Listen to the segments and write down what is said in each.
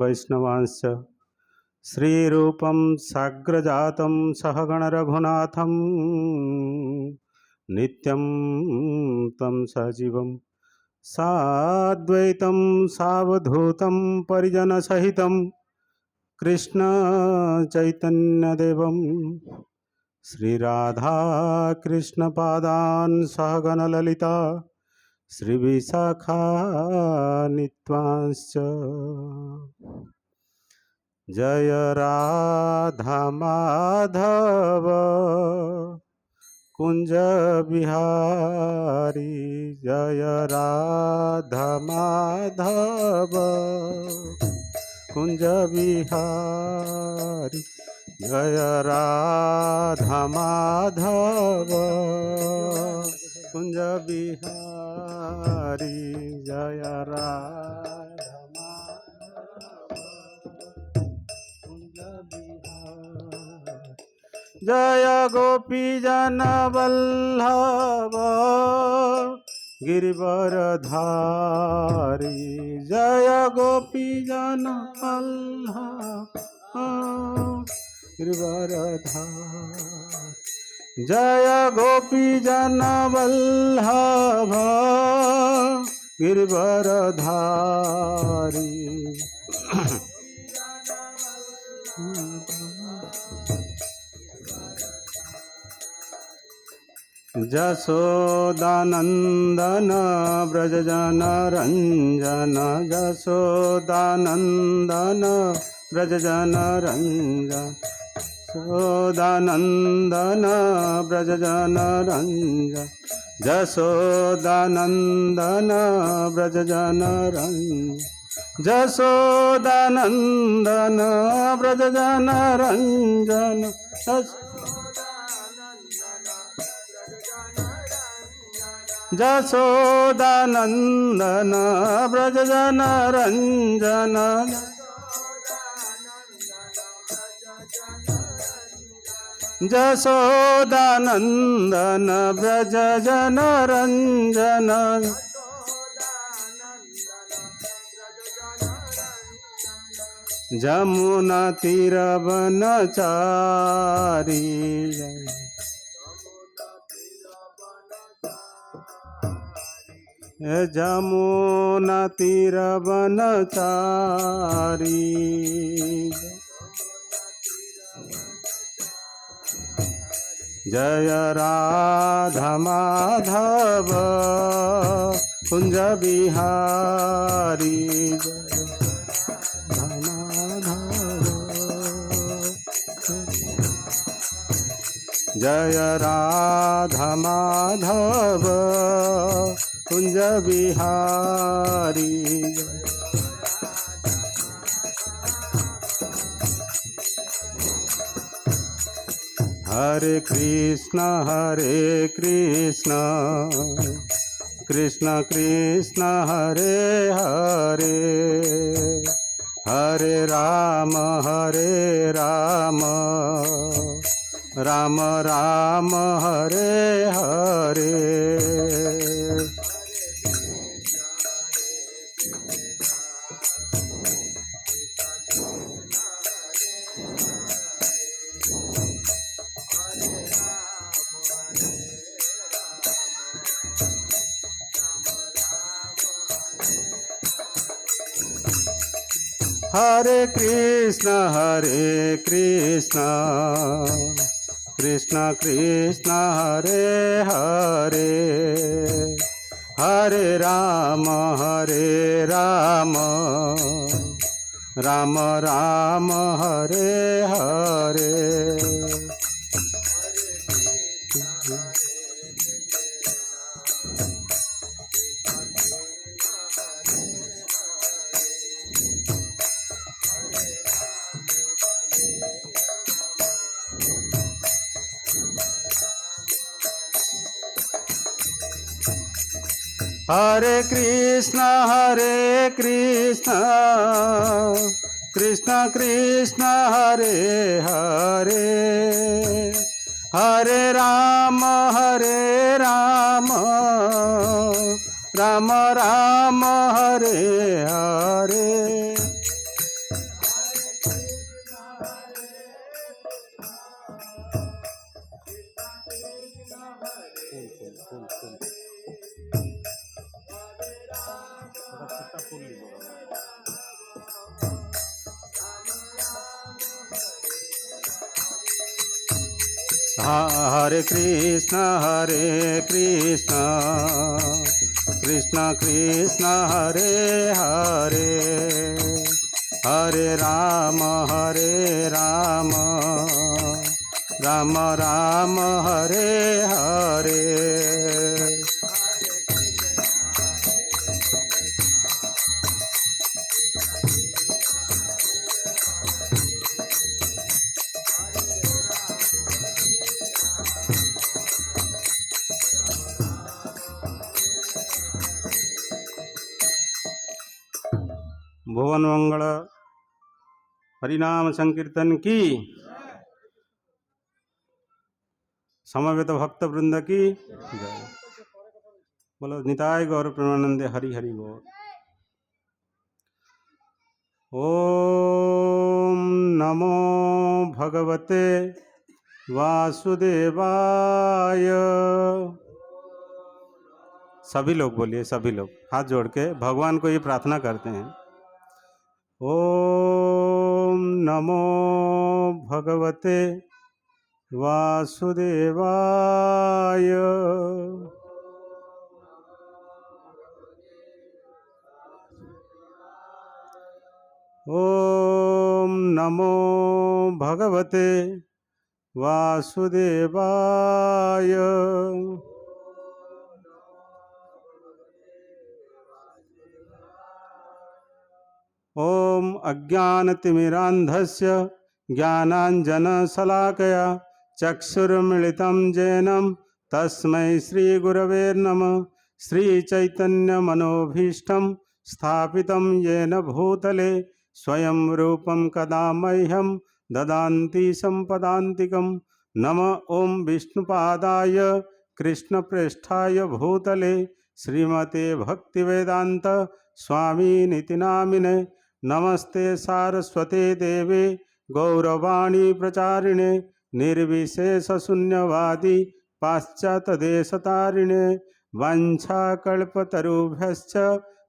वैष्णवांश्च श्रीरूपं साग्रजातं सहगण रघुनाथं नित्यं तं सजीवं साद्वैतं सावधूतं परिजनसहितं कृष्ण चैतन्यदेवं श्रीराधा कृष्णपादान् सहगण ललिता श्रीविशाखान्वितांश्च जय राधा माधव कुंज बिहारी जय राधा माधव कुंज बिहारी जय राधा माधव कुंज बिहारी जय राधा माधव कुंज बिहारी जय गोपी जन वल्लभ गिरिवरधारी जय गोपी जन वल्लभ गिरिवरधारी जय गोपी जन वल्लभ गिरिवरधारी जसोदानंदन व्रजजन रंजन जसोदानंदन व्रजजन रंजन जसोदानंदन व्रजजन रंजन जसोदानंदन व्रजजन रंजन जसोदानंदन व्रजजन रंजन जसोदानंदन व्रजजन रंजन जसोदानंदन व्रजजन रंजन जमुना तीरवनचारी जमुना तीरवनचारी जय राधा माधव कुंज बिहारी जय राधा माधव कुंज बिहारी हरे कृष्ण कृष्ण कृष्ण हरे हरे हरे राम राम राम हरे हरे हरे कृष्ण कृष्ण कृष्ण हरे हरे हरे राम राम राम हरे हरे हरे कृष्ण कृष्ण कृष्ण हरे हरे हरे राम राम राम हरे हरे हरे कृष्ण कृष्ण कृष्ण हरे हरे, हरे राम राम राम हरे हरे। भुवन मंगल हरिनाम संकीर्तन की, समवेत भक्त वृंद की जय। बोलो निताय गौर प्रेमानंदे हरि हरि बोल। ओम नमो भगवते वासुदेवाय। सभी लोग बोलिए, सभी लोग हाथ जोड़ के भगवान को ये प्रार्थना करते हैं। ओम नमो भगवते वासुदेवाय। ओम नमो भगवते वासुदेवाय। ओम अज्ञानतिमिरान्धस्य ज्ञानाञ्जनशलाकया चक्षुर्मिलितं येन तस्मै श्रीगुरवे नमः। श्रीचैतन्यमनोभीष्टं स्थापितं येन भूतले स्वयं रूपं कदा मह्यं ददान्ति सम्पदान्तिकं। नमः ओं विष्णुपादाय कृष्णप्रेष्ठाय भूतले श्रीमते भक्तिवेदांत स्वामिनिति नामिने। नमस्ते सारस्वते देवे गौरवाणी प्रचारिणे निर्विशेषशून्यवादी पाश्चात्यदेशतारिणे। वाञ्छाकल्पतरुभ्यश्च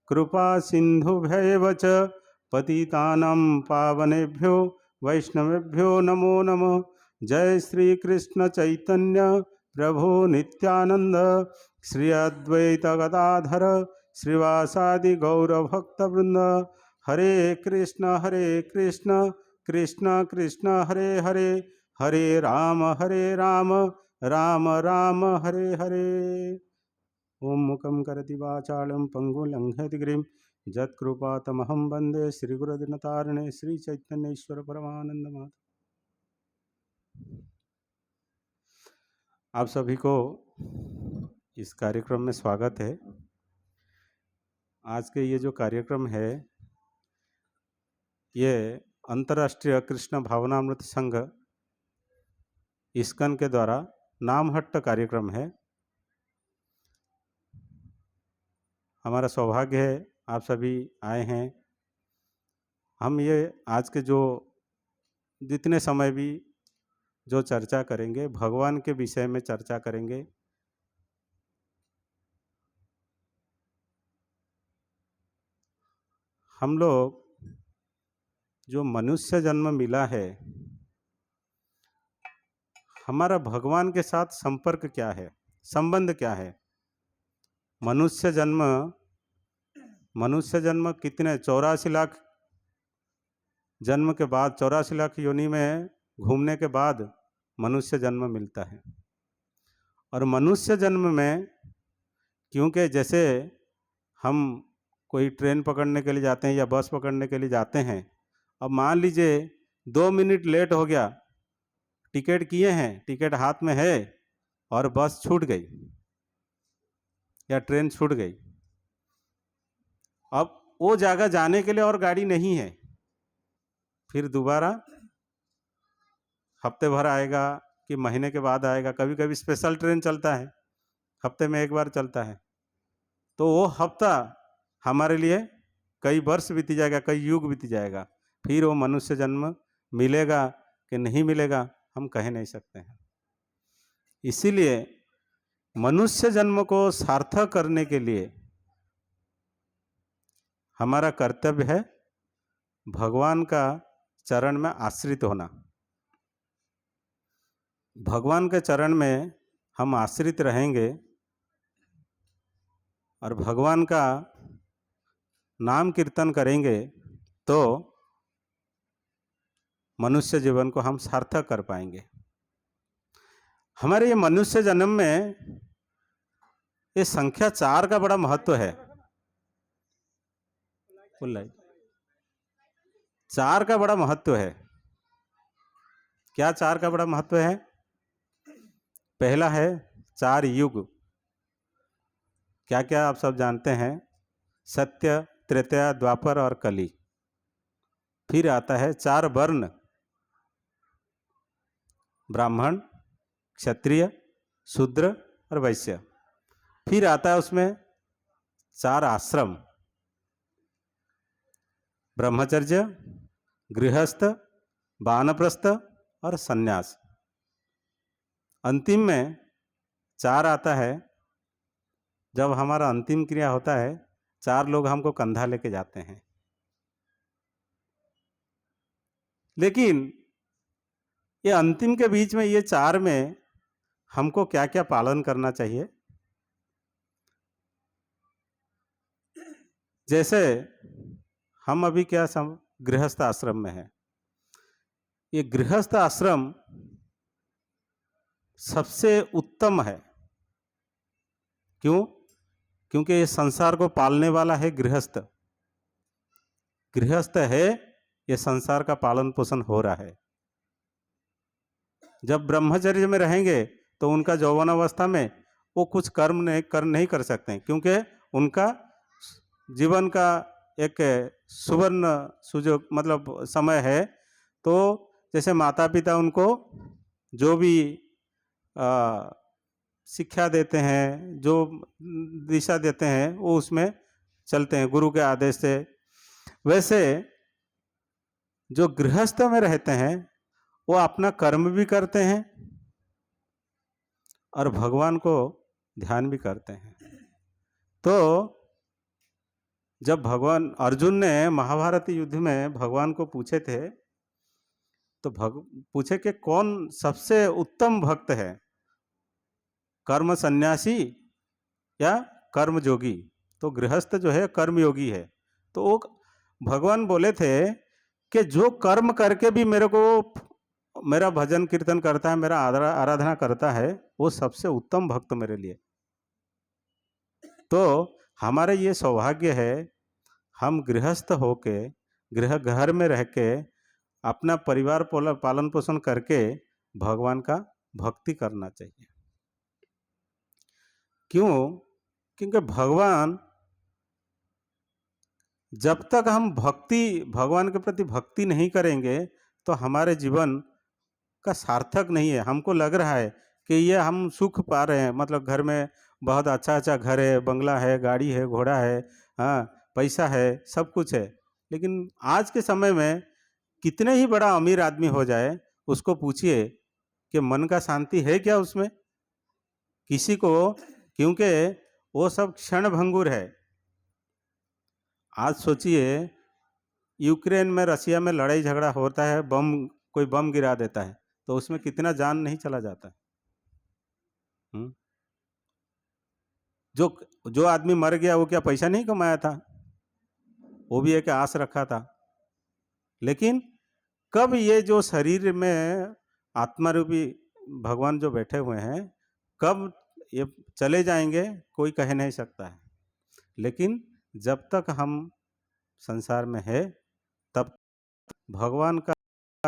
कृपा सिन्धुभ्यैव च पतितानां पावनेभ्यो वैष्णवेभ्यो नमो नमः। जय श्री कृष्ण चैतन्य प्रभु नित्यानंद श्री अद्वैत गदाधर श्रीवासादि गौरभक्तवृंद। हरे कृष्ण कृष्ण कृष्ण हरे हरे, हरे राम राम राम हरे हरे। ओम मुखं करति वाचालं पंगुं लंघयति गिरिं यत्कृपातमहं वन्दे श्रीगुरुदिनतारिणे श्रीचैतन्येश्वर परमानंद माधव। आप सभी को इस कार्यक्रम में स्वागत है। आज के ये जो कार्यक्रम है ये अंतर्राष्ट्रीय कृष्ण भावनामृत संघ इस्कन के द्वारा नामहट्ट कार्यक्रम है। हमारा सौभाग्य है आप सभी आए हैं। हम ये आज के जो जितने समय भी जो चर्चा करेंगे भगवान के विषय में चर्चा करेंगे। हम लोग जो मनुष्य जन्म मिला है, हमारा भगवान के साथ संपर्क क्या है, संबंध क्या है। मनुष्य जन्म कितने 84 लाख जन्म के बाद, 84 लाख योनि में घूमने के बाद मनुष्य जन्म मिलता है। और मनुष्य जन्म में क्योंकि जैसे हम कोई ट्रेन पकड़ने के लिए जाते हैं या बस पकड़ने के लिए जाते हैं, अब मान लीजिए 2 मिनट लेट हो गया, टिकट किए हैं, टिकट हाथ में है और बस छूट गई या ट्रेन छूट गई, अब वो जगह जाने के लिए और गाड़ी नहीं है, फिर दोबारा हफ्ते भर आएगा कि महीने के बाद आएगा। कभी कभी स्पेशल ट्रेन चलता है, हफ्ते में एक बार चलता है, तो वो हफ्ता हमारे लिए कई वर्ष बीत जाएगा, कई युग बीत जाएगा। फिर वो मनुष्य जन्म मिलेगा कि नहीं मिलेगा हम कह नहीं सकते हैं। इसीलिए मनुष्य जन्म को सार्थक करने के लिए हमारा कर्तव्य है भगवान का चरण में आश्रित होना। भगवान के चरण में हम आश्रित रहेंगे और भगवान का नाम कीर्तन करेंगे तो मनुष्य जीवन को हम सार्थक कर पाएंगे। हमारे ये मनुष्य जन्म में ये संख्या 4 का बड़ा महत्व है। 4 का बड़ा महत्व है। क्या 4 का बड़ा महत्व है? पहला है 4 युग। क्या क्या आप सब जानते हैं? सत्य, त्रेता, द्वापर और कली। फिर आता है 4 वर्ण, ब्राह्मण, क्षत्रिय, शूद्र और वैश्य। फिर आता है उसमें 4 आश्रम, ब्रह्मचर्य, गृहस्थ, वानप्रस्थ और सन्यास। अंतिम में 4 आता है, जब हमारा अंतिम क्रिया होता है 4 लोग हमको कंधा लेके जाते हैं। लेकिन ये अंतिम के बीच में ये 4 में हमको क्या क्या पालन करना चाहिए? जैसे हम अभी क्या गृहस्थ आश्रम में हैं। ये गृहस्थ आश्रम सबसे उत्तम है। क्यों? क्योंकि ये संसार को पालने वाला है गृहस्थ। गृहस्थ है, ये संसार का पालन पोषण हो रहा है। जब ब्रह्मचर्य में रहेंगे तो उनका यौवनावस्था में वो कुछ कर्म नहीं कर सकते हैं, क्योंकि उनका जीवन का एक सुवर्ण सुजोग मतलब समय है। तो जैसे माता पिता उनको जो भी शिक्षा देते हैं, जो दिशा देते हैं, वो उसमें चलते हैं गुरु के आदेश से। वैसे जो गृहस्थ में रहते हैं वो अपना कर्म भी करते हैं और भगवान को ध्यान भी करते हैं। तो जब भगवान अर्जुन ने महाभारत युद्ध में भगवान को पूछे थे, तो पूछे कि कौन सबसे उत्तम भक्त है, कर्म सन्यासी या कर्म योगी? तो गृहस्थ जो है कर्म योगी है। तो वो भगवान बोले थे कि जो कर्म करके भी मेरा भजन कीर्तन करता है, मेरा आराधना करता है, वो सबसे उत्तम भक्त मेरे लिए। तो हमारे ये सौभाग्य है, हम गृहस्थ होके घर में रह के अपना परिवार पालन पोषण करके भगवान का भक्ति करना चाहिए। क्यों? क्योंकि भगवान, जब तक हम भगवान के प्रति भक्ति नहीं करेंगे तो हमारे जीवन का सार्थक नहीं है। हमको लग रहा है कि ये हम सुख पा रहे हैं, मतलब घर में बहुत अच्छा घर है, बंगला है, गाड़ी है, घोड़ा है, हाँ पैसा है, सब कुछ है। लेकिन आज के समय में कितने ही बड़ा अमीर आदमी हो जाए, उसको पूछिए कि मन का शांति है क्या उसमें? किसी को, क्योंकि वो सब क्षण भंगुर है। आज सोचिए, यूक्रेन में रसिया में लड़ाई झगड़ा होता है, कोई बम गिरा देता है, तो उसमें कितना जान नहीं चला जाता है। जो आदमी मर गया वो क्या पैसा नहीं कमाया था? वो भी एक आस रखा था। लेकिन कब ये जो शरीर में आत्मा रूपी भगवान जो बैठे हुए हैं, कब ये चले जाएंगे कोई कह नहीं सकता है। लेकिन जब तक हम संसार में है, तब भगवान का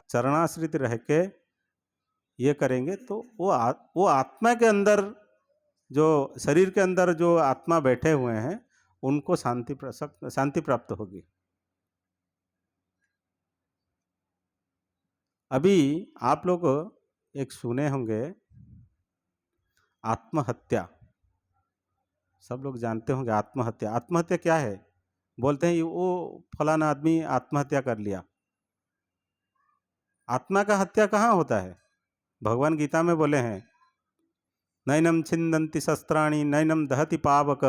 चरणाश्रित रह के ये करेंगे तो वो आत्मा के अंदर, जो शरीर के अंदर जो आत्मा बैठे हुए हैं, उनको शांति प्राप्त होगी। अभी आप लोग एक सुने होंगे आत्महत्या, सब लोग जानते होंगे आत्महत्या। आत्महत्या क्या है? बोलते हैं वो फलाना आदमी आत्महत्या कर लिया। आत्मा का हत्या कहाँ होता है? भगवान गीता में बोले हैं, नैनम छिंदन्ति शस्त्राणि नैनम दहति पावक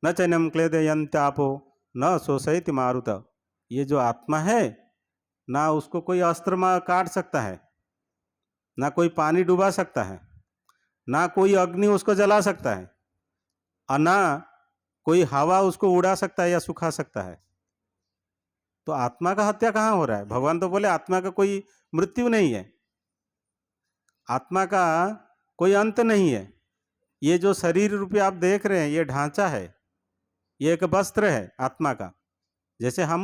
न चैनम क्लेदयन्त्यापो न शोषयति मारुत। ये जो आत्मा है ना, उसको कोई अस्त्र काट सकता है, ना कोई पानी डुबा सकता है, ना कोई अग्नि उसको जला सकता है, और ना कोई हवा उसको उड़ा सकता है या सुखा सकता है। तो आत्मा का हत्या कहाँ हो रहा है? भगवान तो बोले आत्मा का कोई मृत्यु नहीं है, आत्मा का कोई अंत नहीं है। ये जो शरीर रूपी आप देख रहे हैं, ये ढांचा है, ये एक वस्त्र है आत्मा का। जैसे हम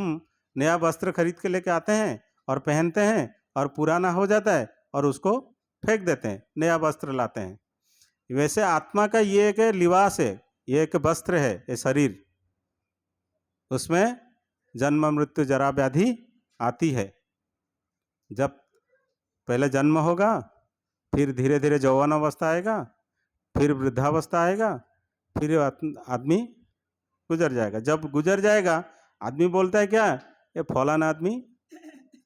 नया वस्त्र खरीद के लेके आते हैं और पहनते हैं और पुराना हो जाता है और उसको फेंक देते हैं, नया वस्त्र लाते हैं। वैसे आत्मा का ये एक लिबास है, ये एक वस्त्र है, ये शरीर। उसमें जन्म मृत्यु जरा व्याधि आती है। जब पहले जन्म होगा, फिर धीरे धीरे यौवन अवस्था आएगा, फिर वृद्धावस्था आएगा, फिर आदमी गुजर जाएगा। जब गुजर जाएगा, आदमी बोलता है क्या, ये फलाना आदमी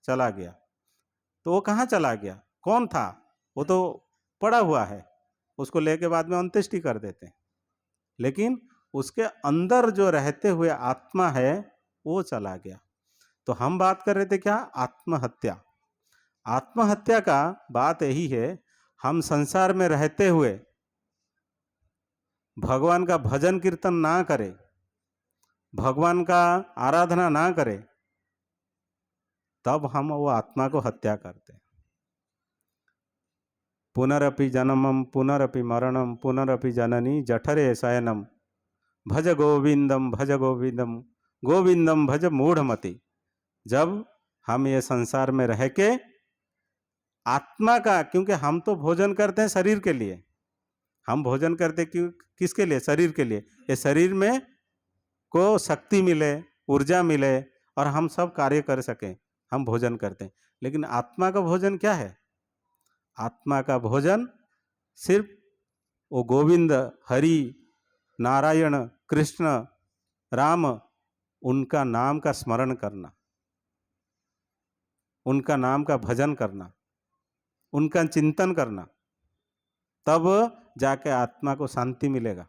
चला गया। तो वो कहाँ चला गया, कौन था? वो तो पड़ा हुआ है, उसको लेके बाद में अंत्येष्टि कर देते हैं। लेकिन उसके अंदर जो रहते हुए आत्मा है, वो चला गया। तो हम बात कर रहे थे क्या, आत्महत्या। आत्महत्या का बात यही है, हम संसार में रहते हुए भगवान का भजन कीर्तन ना करें, भगवान का आराधना ना करें, तब हम वो आत्मा को हत्या करते हैं। पुनरपि जन्मम पुनरपि मरणम पुनरपि जननी जठरे शयनम भज गोविंदम भज गोविंदम गोविंदम भज मूढ़मति। जब हम ये संसार में रह के आत्मा का, क्योंकि हम तो भोजन करते हैं शरीर के लिए, हम भोजन करते क्यों, किसके लिए? शरीर के लिए। ये शरीर में को शक्ति मिले, ऊर्जा मिले और हम सब कार्य कर सकें, हम भोजन करते हैं। लेकिन आत्मा का भोजन क्या है? आत्मा का भोजन सिर्फ वो गोविंद, हरि, नारायण, कृष्ण, राम, उनका नाम का स्मरण करना, उनका नाम का भजन करना, उनका चिंतन करना, तब जाके आत्मा को शांति मिलेगा।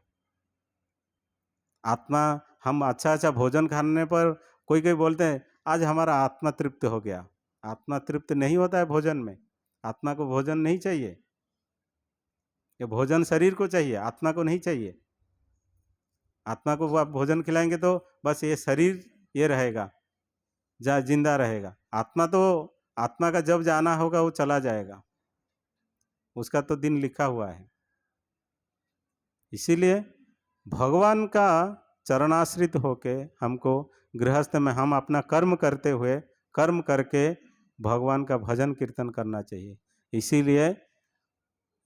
आत्मा, हम अच्छा अच्छा भोजन खाने पर कोई कोई बोलते हैं आज हमारा आत्मा तृप्त हो गया। आत्मा तृप्त नहीं होता है भोजन में। आत्मा को भोजन नहीं चाहिए, ये भोजन शरीर को चाहिए, आत्मा को नहीं चाहिए। आत्मा को आप भोजन खिलाएंगे तो बस ये शरीर ये रहेगा, जिंदा रहेगा। आत्मा तो, आत्मा का जब जाना होगा वो चला जाएगा, उसका तो दिन लिखा हुआ है। इसीलिए भगवान का चरणाश्रित होके हमको गृहस्थ में हम अपना कर्म करते हुए, कर्म करके भगवान का भजन कीर्तन करना चाहिए। इसीलिए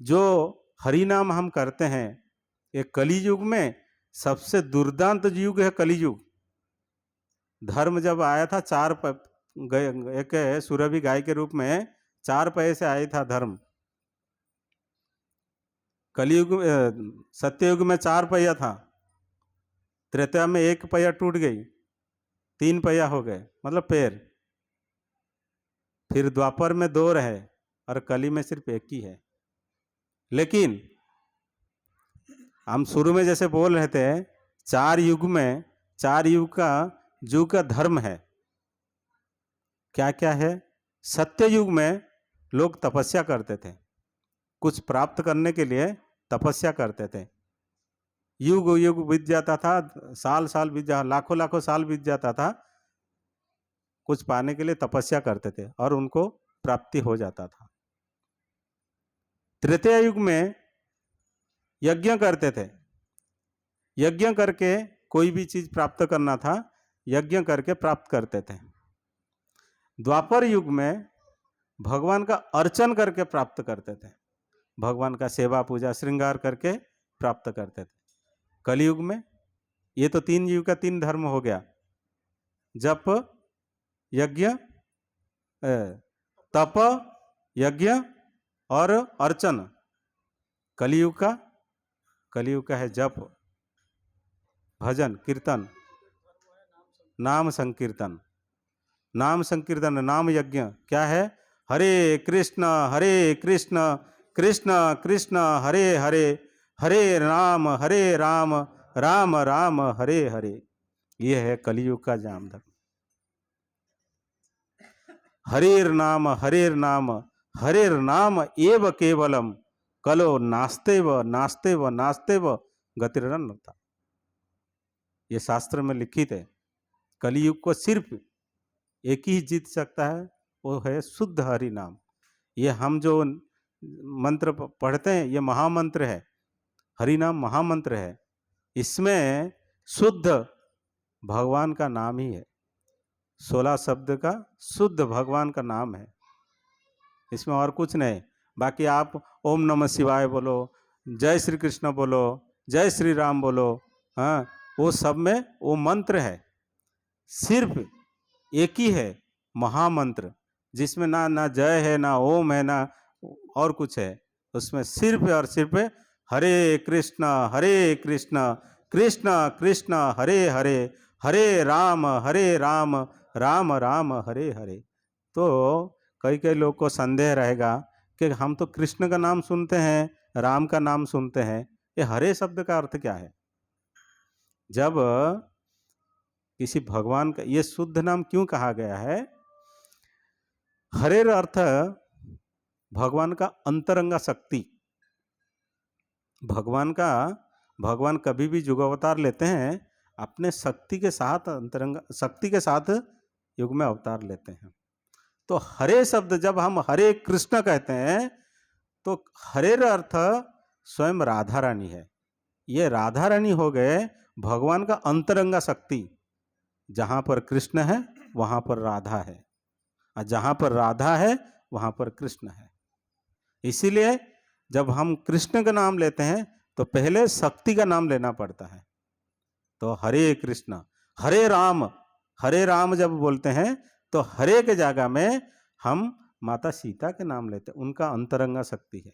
जो हरि नाम हम करते हैं, ये कली युग में सबसे दुर्दांत युग है कली युग। धर्म जब आया था, एक सुरभि गाय के रूप में 4 पैसे से आया था धर्म। कलयुग सत्ययुग में 4 पहिया था, त्रेता में 1 पहिया टूट गई, 3 पहिया हो गए, मतलब पैर। फिर द्वापर में 2 रहे और कली में सिर्फ 1 ही है। लेकिन हम शुरू में जैसे बोल रहे थे, 4 युग में, 4 युग का धर्म है। क्या क्या है? सत्य युग में लोग तपस्या करते थे, कुछ प्राप्त करने के लिए तपस्या करते थे। युग युग बीत जाता था, साल साल बीत जा, लाखों लाखों साल बीत जाता था, कुछ पाने के लिए तपस्या करते थे और उनको प्राप्ति हो जाता था। तृतीय युग में यज्ञ करते थे, यज्ञ करके कोई भी चीज प्राप्त करना था, यज्ञ करके प्राप्त करते थे। द्वापर युग में भगवान का अर्चन करके प्राप्त करते थे, भगवान का सेवा पूजा श्रृंगार करके प्राप्त करते थे। कलयुग में ये तो 3 युग का 3 धर्म हो गया, जप, यज्ञ, तप, यज्ञ और अर्चन। कलयुग का है जप, भजन, कीर्तन, नाम संकीर्तन। नाम संकीर्तन, नाम यज्ञ क्या है? हरे कृष्ण कृष्ण कृष्ण हरे हरे, हरे राम राम राम हरे हरे। ये है कलयुग का जाम धर्म। हरेर नाम हरेर नाम एव केवलम कलो नास्ते व नास्ते व नास्ते व गतिरन था। ये शास्त्र में लिखित है। कलयुग को सिर्फ एक ही जीत सकता है, वो है शुद्ध हरि नाम। ये हम जो मंत्र पढ़ते हैं ये महामंत्र है, हरि नाम महामंत्र है। इसमें शुद्ध भगवान का नाम ही है, 16 शब्द का शुद्ध भगवान का नाम है, इसमें और कुछ नहीं। बाकी आप ओम नमः शिवाय बोलो, जय श्री कृष्ण बोलो, जय श्री राम बोलो, हाँ, वो सब में वो मंत्र है। सिर्फ एक ही है महामंत्र, जिसमें ना जय है, ना ओम है, ना और कुछ है। उसमें सिर्फ और सिर्फ हरे कृष्ण कृष्ण कृष्ण हरे हरे, हरे राम राम राम हरे हरे। तो कई कई लोग को संदेह रहेगा कि हम तो कृष्ण का नाम सुनते हैं, राम का नाम सुनते हैं, ये हरे शब्द का अर्थ क्या है? जब किसी भगवान का ये शुद्ध नाम क्यों कहा गया है? हरेर अर्थ भगवान का अंतरंगा शक्ति। भगवान कभी भी युग अवतार लेते हैं अपने शक्ति के साथ, अंतरंगा शक्ति के साथ युग में अवतार लेते हैं। तो हरे शब्द जब हम हरे कृष्ण कहते हैं तो हरेर अर्थ स्वयं राधा रानी है। ये राधा रानी हो गए भगवान का अंतरंगा शक्ति। जहां पर कृष्ण है वहां पर राधा है, और जहां पर राधा है वहां पर कृष्ण है। इसीलिए जब हम कृष्ण का नाम लेते हैं तो पहले शक्ति का नाम लेना पड़ता है। तो हरे कृष्ण हरे राम जब बोलते हैं तो हरे के जगह में हम माता सीता के नाम लेते हैं, उनका अंतरंगा शक्ति है।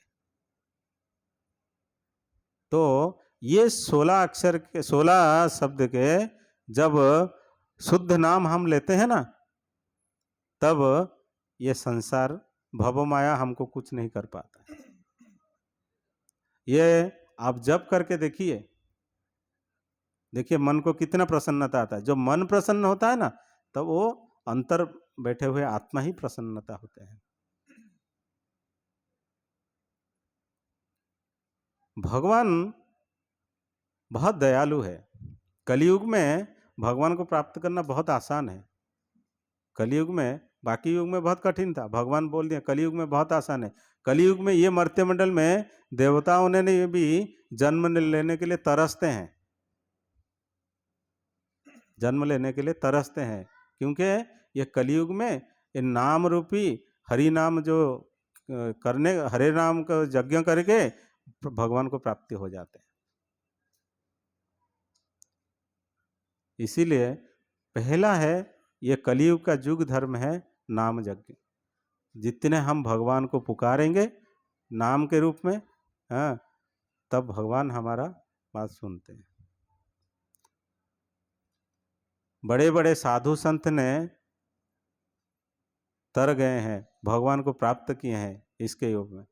तो ये 16 अक्षर के 16 शब्द के जब शुद्ध नाम हम लेते हैं ना, तब ये संसार भव माया हमको कुछ नहीं कर पाता है। ये आप जप करके देखिए मन को कितना प्रसन्नता आता है। जो मन प्रसन्न होता है ना, तब वो अंतर बैठे हुए आत्मा ही प्रसन्नता होते हैं। भगवान बहुत दयालु है। कलयुग में भगवान को प्राप्त करना बहुत आसान है। कलयुग में, बाकी युग में बहुत कठिन था, भगवान बोल दिया कलयुग में बहुत आसान है। कलयुग में ये मर्त्य मंडल में देवताओं ने भी जन्म लेने के लिए तरसते हैं, जन्म लेने के लिए तरसते हैं, क्योंकि ये कलयुग में ये नाम रूपी हरि नाम जो करने, हरे नाम का यज्ञ करके भगवान को प्राप्ति हो जाते हैं। इसीलिए पहला है, ये कलयुग का युग धर्म है नाम यज्ञ। जितने हम भगवान को पुकारेंगे नाम के रूप में, हाँ, तब भगवान हमारा बात सुनते हैं। बड़े बड़े साधु संत ने तर गए हैं, भगवान को प्राप्त किए हैं इसके योग में।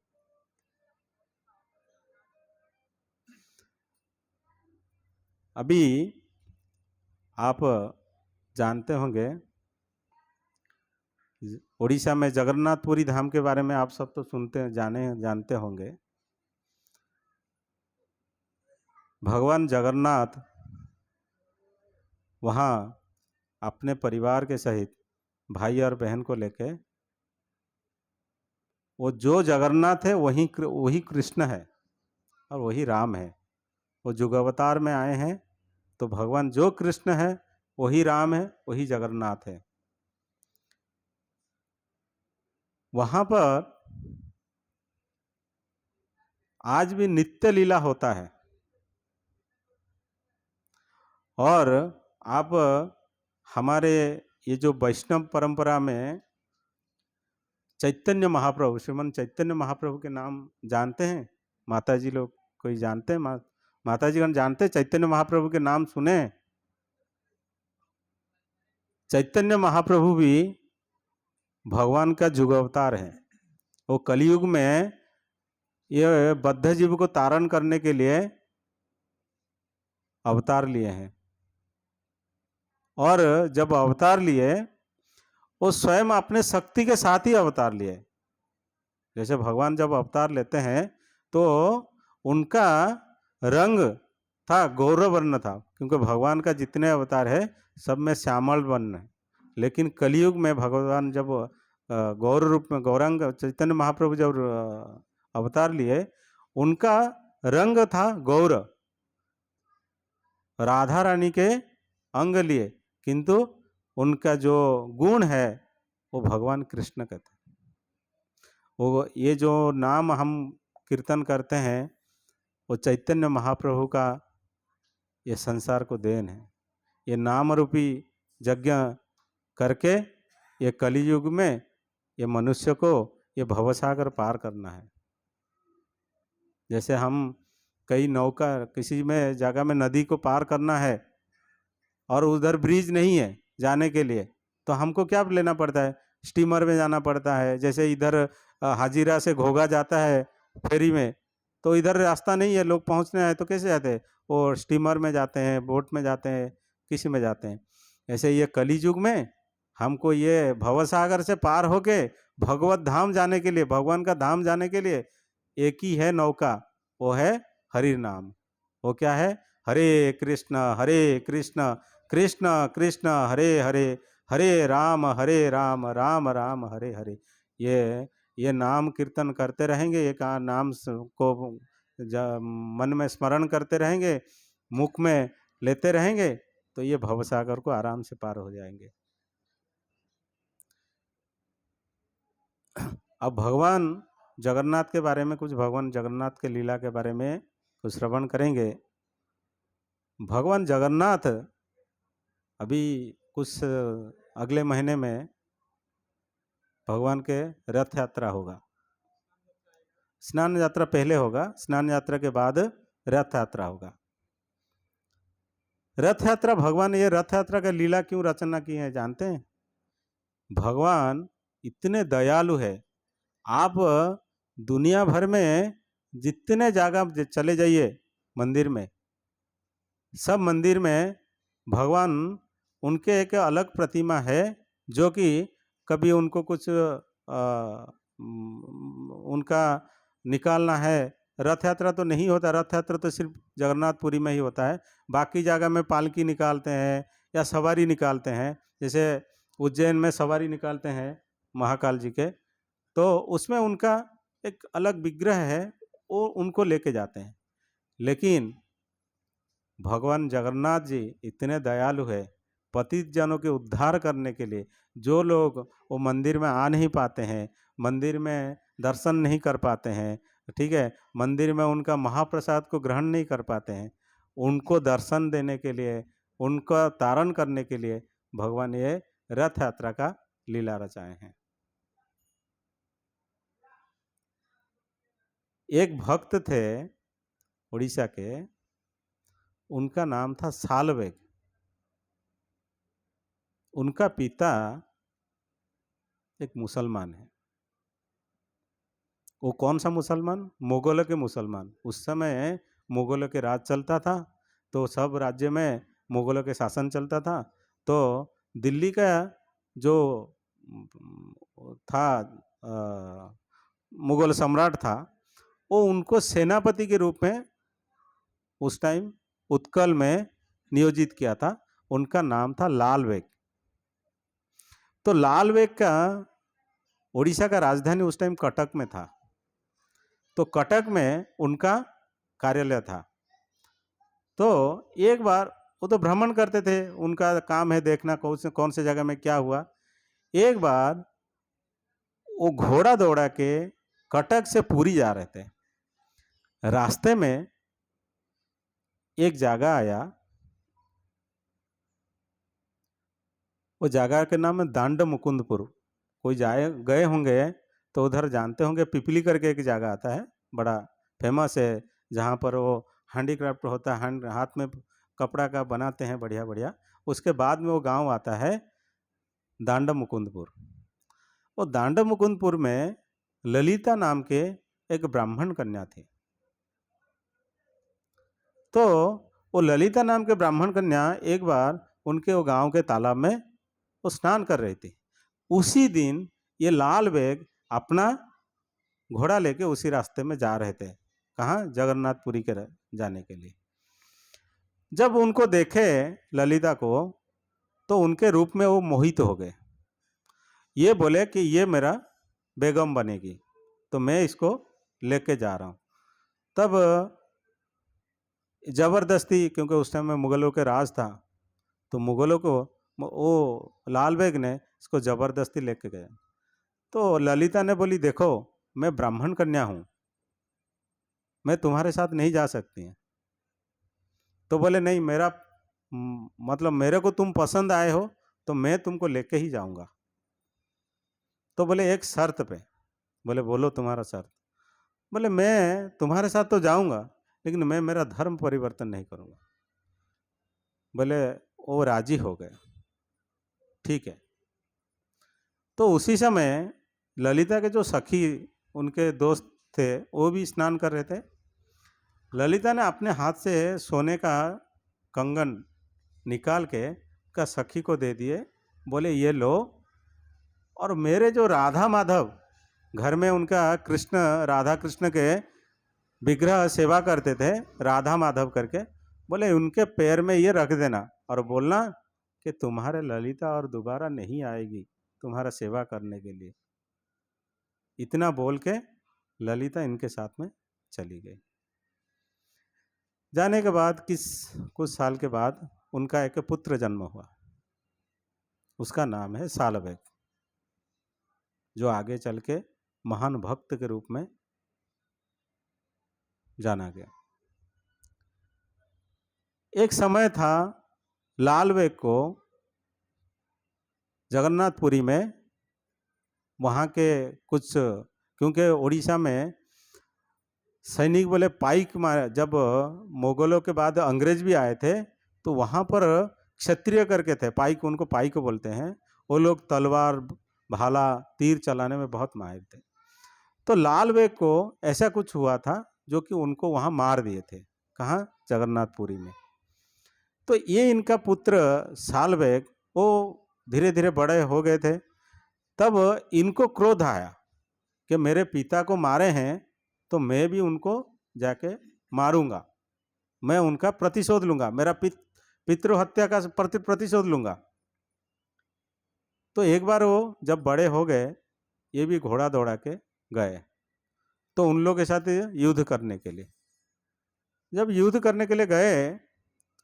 अभी आप जानते होंगे उड़ीसा में जगन्नाथपुरी धाम के बारे में, आप सब तो जानते होंगे। भगवान जगन्नाथ वहाँ अपने परिवार के सहित भाई और बहन को लेके, वो जो जगन्नाथ है वही कृष्ण है और वही राम है। वो युग अवतार में आए हैं, तो भगवान जो कृष्ण है वही राम है, वही जगन्नाथ है। वहां पर आज भी नित्य लीला होता है। और आप हमारे ये जो वैष्णव परंपरा में चैतन्य महाप्रभु, श्रीमन चैतन्य महाप्रभु के नाम जानते हैं? माताजी लोग कोई जानते हैं? माताजीगण जानते हैं चैतन्य महाप्रभु के नाम सुने? चैतन्य महाप्रभु भी भगवान का युग अवतार है। वो कलयुग में ये बद्ध जीव को तारण करने के लिए अवतार लिए हैं। और जब अवतार लिए, वो स्वयं अपने शक्ति के साथ ही अवतार लिए। जैसे भगवान जब अवतार लेते हैं तो उनका रंग था गौर वर्ण था, क्योंकि भगवान का जितने अवतार है सब में श्यामल वर्ण है। लेकिन कलयुग में भगवान जब गौर रूप में गौरांग चैतन्य महाप्रभु जब अवतार लिए, उनका रंग था गौर, राधा रानी के अंग लिए, किंतु उनका जो गुण है वो भगवान कृष्ण का था। वो ये जो नाम हम कीर्तन करते हैं वो चैतन्य महाप्रभु का ये संसार को देन है। ये नाम रूपी यज्ञ करके ये कलियुग में ये मनुष्य को ये भवसागर पार करना है। जैसे हम कई नौका किसी में जगह में नदी को पार करना है और उधर ब्रिज नहीं है जाने के लिए, तो हमको क्या लेना पड़ता है? स्टीमर में जाना पड़ता है। जैसे इधर हाजीरा से घोघा जाता है फेरी में, तो इधर रास्ता नहीं है, लोग पहुंचने आए तो कैसे जाते हैं? वो स्टीमर में जाते हैं, बोट में जाते हैं, किसी में जाते हैं। ऐसे ये कलियुग में हमको ये भवसागर से पार होके भगवत धाम जाने के लिए, भगवान का धाम जाने के लिए एक ही है नौका, वो है हरि नाम। वो क्या है? हरे कृष्ण कृष्ण कृष्ण हरे हरे, हरे राम राम राम हरे हरे। ये नाम कीर्तन करते रहेंगे, एक नाम को मन में स्मरण करते रहेंगे, मुख में लेते रहेंगे, तो ये भवसागर को आराम से पार हो जाएंगे। अब भगवान जगन्नाथ के बारे में कुछ, भगवान जगन्नाथ के लीला के बारे में कुछ श्रवण करेंगे। भगवान जगन्नाथ अभी कुछ अगले महीने में भगवान के रथ यात्रा होगा। स्नान यात्रा पहले होगा, स्नान यात्रा के बाद रथ यात्रा होगा। रथ यात्रा, भगवान ये रथ यात्रा का लीला क्यों रचना की है जानते हैं? भगवान इतने दयालु है। आप दुनिया भर में जितने जगह चले जाइए मंदिर में, सब मंदिर में भगवान उनके एक अलग प्रतिमा है, जो कि कभी उनको कुछ उनका निकालना है। रथ यात्रा तो नहीं होता, रथ यात्रा तो सिर्फ जगन्नाथपुरी में ही होता है। बाकी जगह में पालकी निकालते हैं या सवारी निकालते हैं। जैसे उज्जैन में सवारी निकालते हैं महाकाल जी के, तो उसमें उनका एक अलग विग्रह है, वो उनको लेके जाते हैं। लेकिन भगवान जगन्नाथ जी इतने दयालु है, पतित जनों के उद्धार करने के लिए, जो लोग वो मंदिर में आ नहीं पाते हैं, मंदिर में दर्शन नहीं कर पाते हैं, ठीक है, मंदिर में उनका महाप्रसाद को ग्रहण नहीं कर पाते हैं, उनको दर्शन देने के लिए, उनका तारण करने के लिए भगवान ये रथ यात्रा का लीला रचाए हैं। एक भक्त थे उड़ीसा के, उनका नाम था सालवेग। उनका पिता एक मुसलमान है। वो कौन सा मुसलमान? मुगलों के मुसलमान। उस समय मुगलों के राज चलता था, तो सब राज्य में मुगलों के शासन चलता था। तो दिल्ली का जो था मुगल सम्राट था, वो उनको सेनापति के रूप में उस टाइम उत्कल में नियोजित किया था। उनका नाम था लाल बेग। तो लाल बेग का उड़ीसा का राजधानी उस टाइम कटक में था, तो कटक में उनका कार्यालय था। तो एक बार वो तो भ्रमण करते थे, उनका काम है देखना कौन से जगह में क्या हुआ। एक बार वो घोड़ा दौड़ा के कटक से पुरी जा रहे थे। रास्ते में एक जगह आया, वो जगह के नाम है दांड मुकुंदपुर। कोई गए होंगे तो उधर जानते होंगे, पिपली करके एक जगह आता है, बड़ा फेमस है, जहाँ पर वो हैंडीक्राफ्ट होता है, हाथ में कपड़ा का बनाते हैं बढ़िया बढ़िया। उसके बाद में वो गांव आता है दांड मुकुंदपुर। वो दांड मुकुंदपुर में ललिता नाम के एक ब्राह्मण कन्या थी। तो वो ललिता नाम के ब्राह्मण कन्या एक बार उनके वो गांव के तालाब में वो स्नान कर रही थी। उसी दिन ये लाल बेग अपना घोड़ा लेके उसी रास्ते में जा रहे थे, कहाँ, जगन्नाथपुरी के जाने के लिए। जब उनको देखे ललिता को, तो उनके रूप में वो मोहित हो गए। ये बोले कि ये मेरा बेगम बनेगी, तो मैं इसको लेके जा रहा हूँ। तब जबरदस्ती, क्योंकि उस टाइम में मुगलों के राज था, तो मुगलों को वो लाल बेग ने इसको जबरदस्ती लेके गए। तो ललिता ने बोली, देखो मैं ब्राह्मण कन्या हूँ, मैं तुम्हारे साथ नहीं जा सकती है। तो बोले नहीं, मेरा मतलब मेरे को तुम पसंद आए हो तो मैं तुमको लेके ही जाऊंगा। तो बोले एक शर्त पे। बोले बोलो तुम्हारा शर्त। बोले मैं तुम्हारे साथ तो जाऊंगा, लेकिन मैं मेरा धर्म परिवर्तन नहीं करूंगा। बोले वो राजी हो गए, ठीक है। तो उसी समय ललिता के जो सखी उनके दोस्त थे वो भी स्नान कर रहे थे। ललिता ने अपने हाथ से सोने का कंगन निकाल के का सखी को दे दिए। बोले ये लो, और मेरे जो राधा माधव घर में उनका कृष्ण, राधा कृष्ण के विग्रह सेवा करते थे राधा माधव करके, बोले उनके पैर में ये रख देना और बोलना कि तुम्हारे ललिता और दोबारा नहीं आएगी तुम्हारा सेवा करने के लिए। इतना बोल के ललिता इनके साथ में चली गई। जाने के बाद कुछ साल के बाद उनका एक पुत्र जन्म हुआ, उसका नाम है सालबेग, जो आगे चल के महान भक्त के रूप में जाना गया। एक समय था लाल बेग को जगन्नाथपुरी में वहाँ के कुछ, क्योंकि उड़ीसा में सैनिक बोले पाइक मार, जब मुगलों के बाद अंग्रेज भी आए थे तो वहाँ पर क्षत्रिय करके थे, पाइक, उनको पाइक बोलते हैं, वो लोग तलवार भाला तीर चलाने में बहुत माहिर थे। तो लाल बेग को ऐसा कुछ हुआ था जो कि उनको वहाँ मार दिए थे, कहाँ, जगन्नाथपुरी में। तो ये इनका पुत्र साल बेग वो धीरे धीरे बड़े हो गए थे। तब इनको क्रोध आया कि मेरे पिता को मारे हैं तो मैं भी उनको जाके मारूंगा, मैं उनका प्रतिशोध लूंगा, मेरा पितृहत्या का प्रतिशोध लूंगा। तो एक बार वो जब बड़े हो गए, ये भी घोड़ा दौड़ा के गए तो उन लोगों के साथ युद्ध करने के लिए। जब युद्ध करने के लिए गए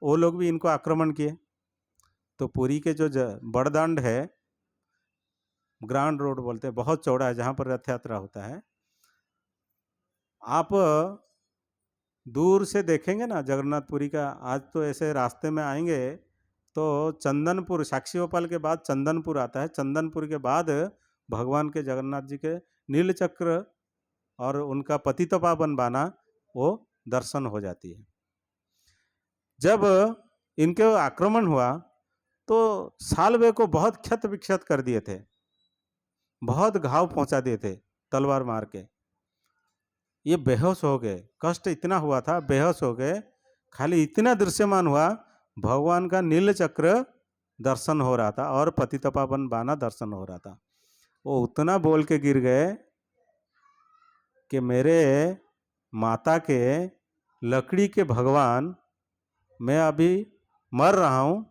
वो लोग भी इनको आक्रमण किए। तो पुरी के जो बड़दंड है, ग्रांड रोड बोलते हैं, बहुत चौड़ा है, जहाँ पर रथ यात्रा होता है, आप दूर से देखेंगे ना जगन्नाथपुरी का, आज तो ऐसे रास्ते में आएंगे तो चंदनपुर, साक्षीगोपाल के बाद चंदनपुर आता है, चंदनपुर के बाद भगवान के जगन्नाथ जी के नीलचक्र और उनका पतितपावन बाना वो दर्शन हो जाती है। जब इनके आक्रमण हुआ तो सालवे को बहुत क्षत विक्षत कर दिए थे, बहुत घाव पहुंचा दिए थे तलवार मार के। ये बेहोश हो गए, कष्ट इतना हुआ था, बेहोश हो गए। खाली इतना दृश्यमान हुआ, भगवान का नील चक्र दर्शन हो रहा था और पतितपावन बाना दर्शन हो रहा था। वो उतना बोल के गिर गए कि मेरे माता के लकड़ी के भगवान, मैं अभी मर रहा हूँ,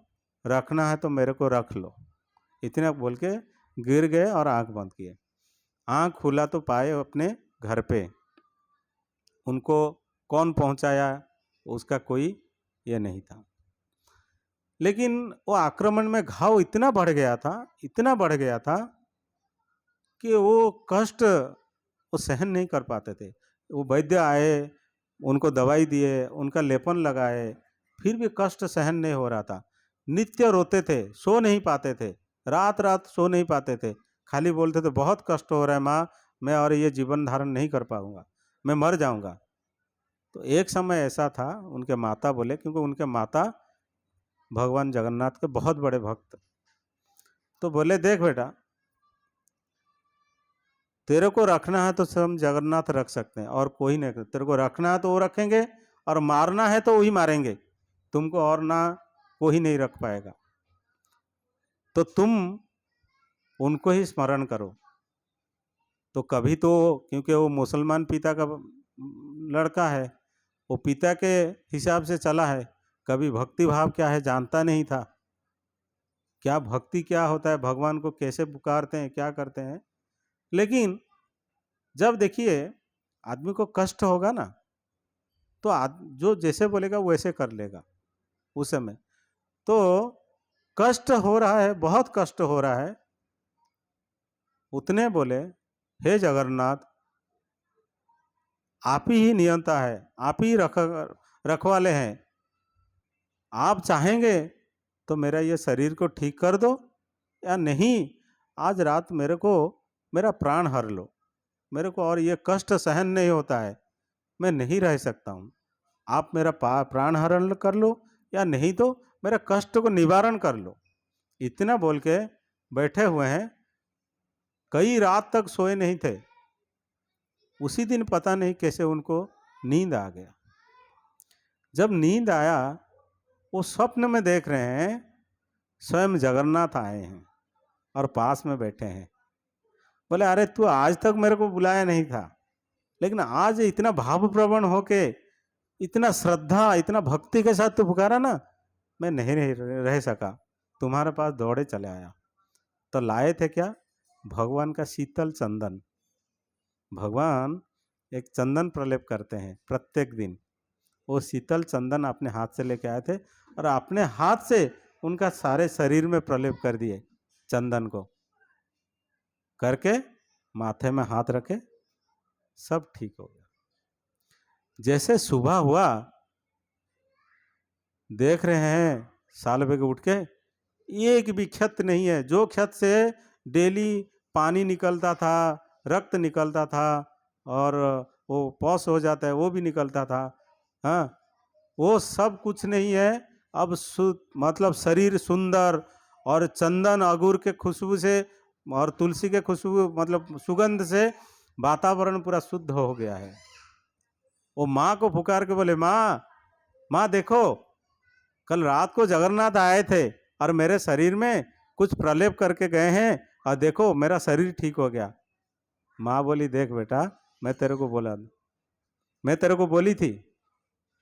रखना है तो मेरे को रख लो। इतना बोल के गिर गए और आंख बंद किए। आंख खुला तो पाए अपने घर पे, उनको कौन पहुंचाया उसका कोई ये नहीं था। लेकिन वो आक्रमण में घाव इतना बढ़ गया था, इतना बढ़ गया था कि वो कष्ट वो सहन नहीं कर पाते थे। वो वैद्य आए, उनको दवाई दिए, उनका लेपन लगाए, फिर भी कष्ट सहन नहीं हो रहा था। नित्य रोते थे, सो नहीं पाते थे, रात रात सो नहीं पाते थे, खाली बोलते थे बहुत कष्ट हो रहा है माँ, मैं और ये जीवन धारण नहीं कर पाऊंगा, मैं मर जाऊंगा। तो एक समय ऐसा था, उनके माता बोले, क्योंकि उनके माता भगवान जगन्नाथ के बहुत बड़े भक्त, तो बोले देख बेटा, तेरे को रखना है तो हम जगन्नाथ रख सकते हैं और कोई नहीं, तेरे को रखना है तो वो रखेंगे और मारना है तो वही मारेंगे, तुमको और ना कोई नहीं रख पाएगा, तो तुम उनको ही स्मरण करो। तो कभी तो क्योंकि वो मुसलमान पिता का लड़का है, वो पिता के हिसाब से चला है, कभी भक्ति भाव क्या है जानता नहीं था, क्या भक्ति क्या होता है, भगवान को कैसे पुकारते हैं, क्या करते हैं। लेकिन जब देखिए आदमी को कष्ट होगा ना, तो जो जैसे बोलेगा वैसे कर लेगा उस समय। तो कष्ट हो रहा है, बहुत कष्ट हो रहा है, उतने बोले हे जगन्नाथ, आप ही नियंता है, आप ही रखवाले हैं, आप चाहेंगे तो मेरा ये शरीर को ठीक कर दो, या नहीं आज रात मेरे को मेरा प्राण हर लो, मेरे को और ये कष्ट सहन नहीं होता है, मैं नहीं रह सकता हूँ, आप मेरा प्राण हरण कर लो, या नहीं तो मेरा कष्ट को निवारण कर लो। इतना बोल के बैठे हुए हैं, कई रात तक सोए नहीं थे। उसी दिन पता नहीं कैसे उनको नींद आ गया। जब नींद आया, वो स्वप्न में देख रहे हैं स्वयं जगन्नाथ आए हैं और पास में बैठे हैं। बोले अरे तू आज तक मेरे को बुलाया नहीं था, लेकिन आज इतना भावप्रवण होके, इतना श्रद्धा, इतना भक्ति के साथ तू पुकारा ना, मैं नहीं रह सका, तुम्हारे पास दौड़े चले आया। तो लाए थे क्या? भगवान का शीतल चंदन। भगवान एक चंदन प्रलेप करते हैं प्रत्येक दिन, वो शीतल चंदन अपने हाथ से लेके आए थे और अपने हाथ से उनका सारे शरीर में प्रलेप कर दिए। चंदन को करके माथे में हाथ रखे, सब ठीक हो गया। जैसे सुबह हुआ, देख रहे हैं साल बेग उठ के, एक भी क्षत नहीं है। जो क्षत से डेली पानी निकलता था, रक्त निकलता था और वो पॉस हो जाता है, वो भी निकलता था, हाँ, वो सब कुछ नहीं है। अब मतलब शरीर सुंदर, और चंदन अगुर के खुशबू से और तुलसी के खुशबू मतलब सुगंध से वातावरण पूरा शुद्ध हो गया है। वो माँ को पुकार के बोले, माँ माँ देखो, कल रात को जगन्नाथ आए थे और मेरे शरीर में कुछ प्रलेप करके गए हैं और देखो मेरा शरीर ठीक हो गया। माँ बोली, देख बेटा, मैं तेरे को बोली थी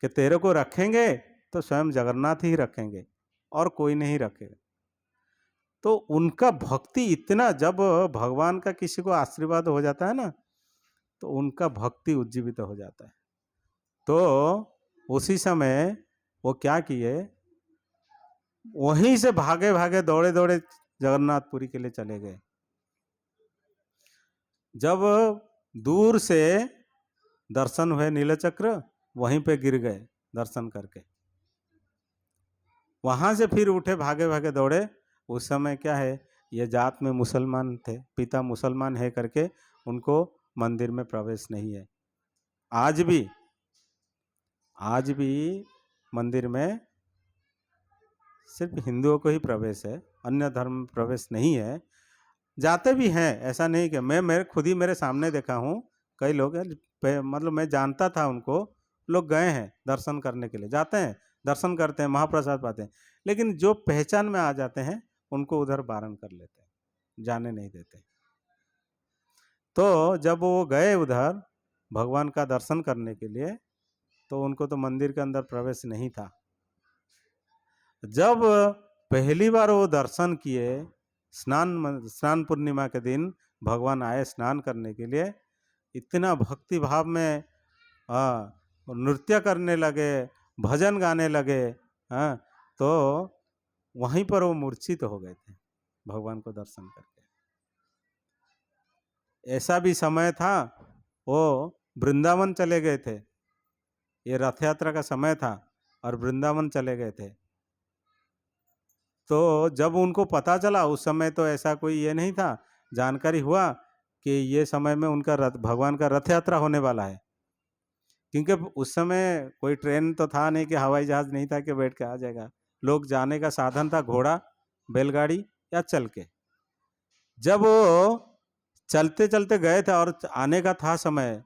कि तेरे को रखेंगे तो स्वयं जगन्नाथ ही रखेंगे और कोई नहीं रखेगा। तो उनका भक्ति इतना, जब भगवान का किसी को आशीर्वाद हो जाता है ना, तो उनका भक्ति उज्जीवित हो जाता है। तो उसी समय वो क्या किए, वहीं से भागे भागे दौड़े दौड़े जगन्नाथपुरी के लिए चले गए। जब दूर से दर्शन हुए नीलचक्र, वहीं पे गिर गए दर्शन करके। वहां से फिर उठे, भागे भागे दौड़े। उस समय क्या है, ये जात में मुसलमान थे, पिता मुसलमान है करके उनको मंदिर में प्रवेश नहीं है। आज भी मंदिर में सिर्फ हिंदुओं को ही प्रवेश है, अन्य धर्म में प्रवेश नहीं है। जाते भी हैं, ऐसा नहीं कि मैं खुद ही मेरे सामने देखा हूँ, कई लोग मतलब मैं जानता था उनको, लोग गए हैं दर्शन करने के लिए, जाते हैं दर्शन करते हैं, महाप्रसाद पाते हैं, लेकिन जो पहचान में आ जाते हैं उनको उधर बारण कर लेते हैं, जाने नहीं देते। तो जब वो गए उधर भगवान का दर्शन करने के लिए, तो उनको तो मंदिर के अंदर प्रवेश नहीं था। जब पहली बार वो दर्शन किए, स्नान पूर्णिमा के दिन भगवान आए स्नान करने के लिए, इतना भक्ति भाव में नृत्य करने लगे, भजन गाने लगे, हाँ, तो वहीं पर वो मूर्छित हो गए थे भगवान को दर्शन करके। ऐसा भी समय था, वो वृंदावन चले गए थे, ये रथ यात्रा का समय था और वृंदावन चले गए थे। तो जब उनको पता चला, उस समय तो ऐसा कोई ये नहीं था, जानकारी हुआ कि ये समय में उनका भगवान का रथ यात्रा होने वाला है। क्योंकि उस समय कोई ट्रेन तो था नहीं, कि हवाई जहाज नहीं था कि बैठ के आ जाएगा। लोग जाने का साधन था घोड़ा, बैलगाड़ी या चल के। जब वो चलते चलते गए थे और आने का था समय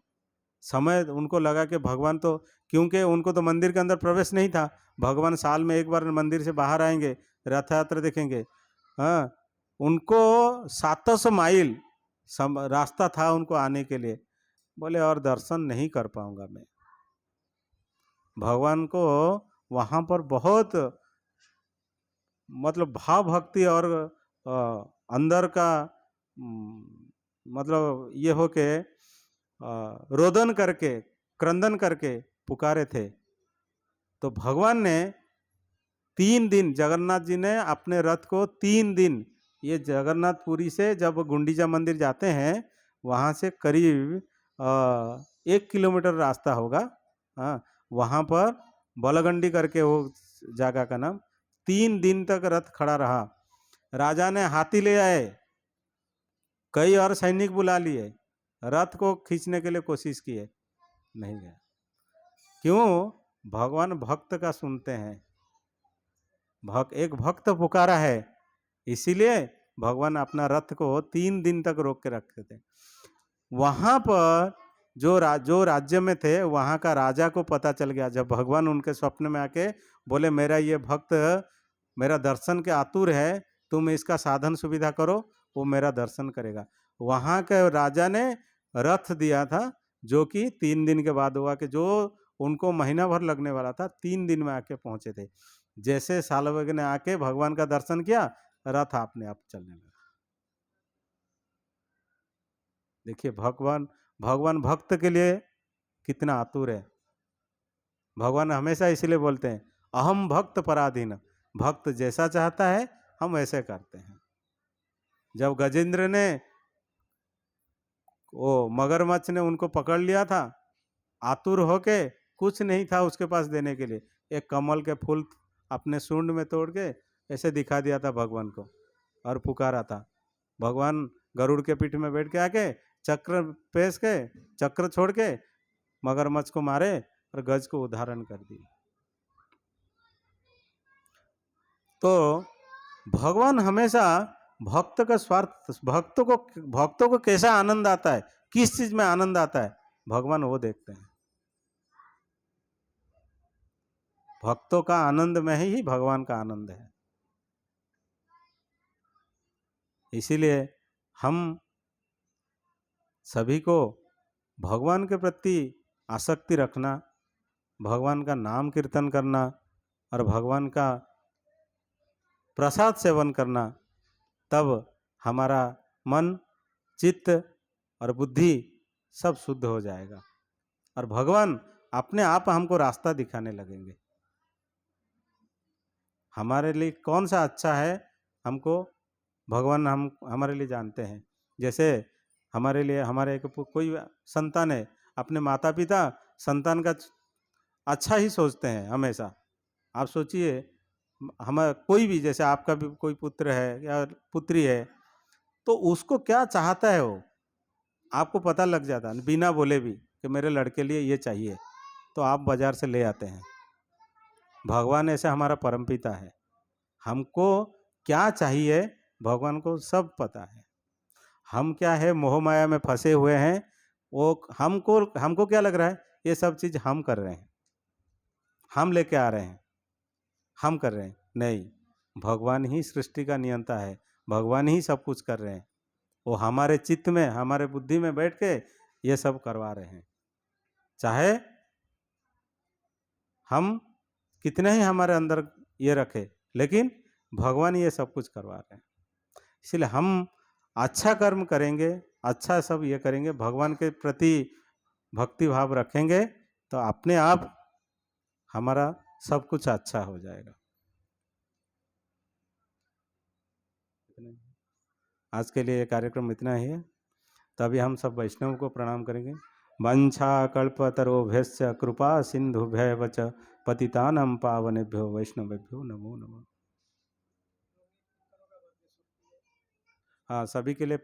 उनको लगा कि भगवान तो, क्योंकि उनको तो मंदिर के अंदर प्रवेश नहीं था, भगवान साल में एक बार मंदिर से बाहर आएंगे, रथ यात्रा देखेंगे। हाँ, उनको 700 माइल रास्ता था उनको आने के लिए। बोले और दर्शन नहीं कर पाऊंगा मैं। भगवान को वहाँ पर बहुत मतलब भाव भक्ति और अंदर का मतलब ये हो के रोदन करके क्रंदन करके पुकारे थे। तो भगवान ने 3 दिन, जगन्नाथ जी ने अपने रथ को 3 दिन, ये जगन्नाथपुरी से जब गुंडीचा मंदिर जाते हैं वहाँ से करीब 1 किलोमीटर रास्ता होगा। हाँ, वहाँ पर बलगंडी करके वो जगह का नाम, 3 दिन तक रथ खड़ा रहा। राजा ने हाथी ले आए, कई और सैनिक बुला लिए, रथ को खींचने के लिए कोशिश किए, नहीं गया। क्यों? भगवान भक्त का सुनते हैं। एक भक्त पुकारा है, इसीलिए भगवान अपना रथ को 3 दिन तक रोक के रखते थे। वहां पर जो राज्य में थे वहां का राजा को पता चल गया, जब भगवान उनके स्वप्न में आके बोले मेरा ये भक्त मेरा दर्शन के आतुर है, तुम इसका साधन सुविधा करो, वो मेरा दर्शन करेगा। वहां के राजा ने रथ दिया था, जो कि 3 दिन के बाद हुआ, कि जो उनको महीना भर लगने वाला था 3 दिन में आके पहुंचे थे। जैसे सालवग ने आके भगवान का दर्शन किया, रथ अपने आप चलने लगा। देखिए भगवान भक्त के लिए कितना आतुर है। भगवान हमेशा इसलिए बोलते हैं अहम भक्त पराधीन, भक्त जैसा चाहता है हम वैसे करते हैं। जब गजेंद्र ने वो मगरमच्छ ने उनको पकड़ लिया था, आतुर होके कुछ नहीं था उसके पास देने के लिए, एक कमल के फूल अपने सूंड में तोड़ के ऐसे दिखा दिया था भगवान को और पुकारा था। भगवान गरुड़ के पीठ में बैठ के आके चक्र पेश के, चक्र छोड़ के मगरमच्छ को मारे और गज को उदाहरण कर दिए। तो भगवान हमेशा भक्त का स्वार्थ, भक्तों को कैसा आनंद आता है, किस चीज में आनंद आता है, भगवान वो देखते हैं। भक्तों का आनंद में ही भगवान का आनंद है। इसीलिए हम सभी को भगवान के प्रति आसक्ति रखना, भगवान का नाम कीर्तन करना और भगवान का प्रसाद सेवन करना, तब हमारा मन, चित्त और बुद्धि सब शुद्ध हो जाएगा और भगवान अपने आप हमको रास्ता दिखाने लगेंगे। हमारे लिए कौन सा अच्छा है, हमको भगवान हम हमारे लिए जानते हैं। जैसे हमारे लिए हमारे एक कोई संतान है, अपने माता पिता संतान का अच्छा ही सोचते हैं हमेशा। आप सोचिए, हम कोई भी, जैसे आपका भी कोई पुत्र है या पुत्री है, तो उसको क्या चाहता है वो आपको पता लग जाता है, बिना बोले भी कि मेरे लड़के लिए ये चाहिए, तो आप बाजार से ले आते हैं। भगवान ऐसे हमारा परमपिता है, हमको क्या चाहिए भगवान को सब पता है। हम क्या है, मोह माया में फंसे हुए हैं। वो हमको क्या लग रहा है, ये सब चीज हम कर रहे हैं, हम लेके आ रहे हैं, हम कर रहे हैं। नहीं, भगवान ही सृष्टि का नियंता है, भगवान ही सब कुछ कर रहे हैं। वो हमारे चित्त में, हमारे बुद्धि में बैठ के ये सब करवा रहे हैं। चाहे हम कितने ही हमारे अंदर ये रखे, लेकिन भगवान ये सब कुछ करवा रहे हैं। इसलिए हम अच्छा कर्म करेंगे, अच्छा सब ये करेंगे, भगवान के प्रति भक्ति भाव रखेंगे, तो अपने आप हमारा सब कुछ अच्छा हो जाएगा। आज के लिए कार्यक्रम इतना ही है। तभी हम सब वैष्णव को प्रणाम करेंगे। वंशा कल्पतरोभ्यश्च कृपा सिंधुभ्यैव च पतितानां पावनेभ्यो वैष्णवेभ्यो नमो नमः। हाँ, सभी के लिए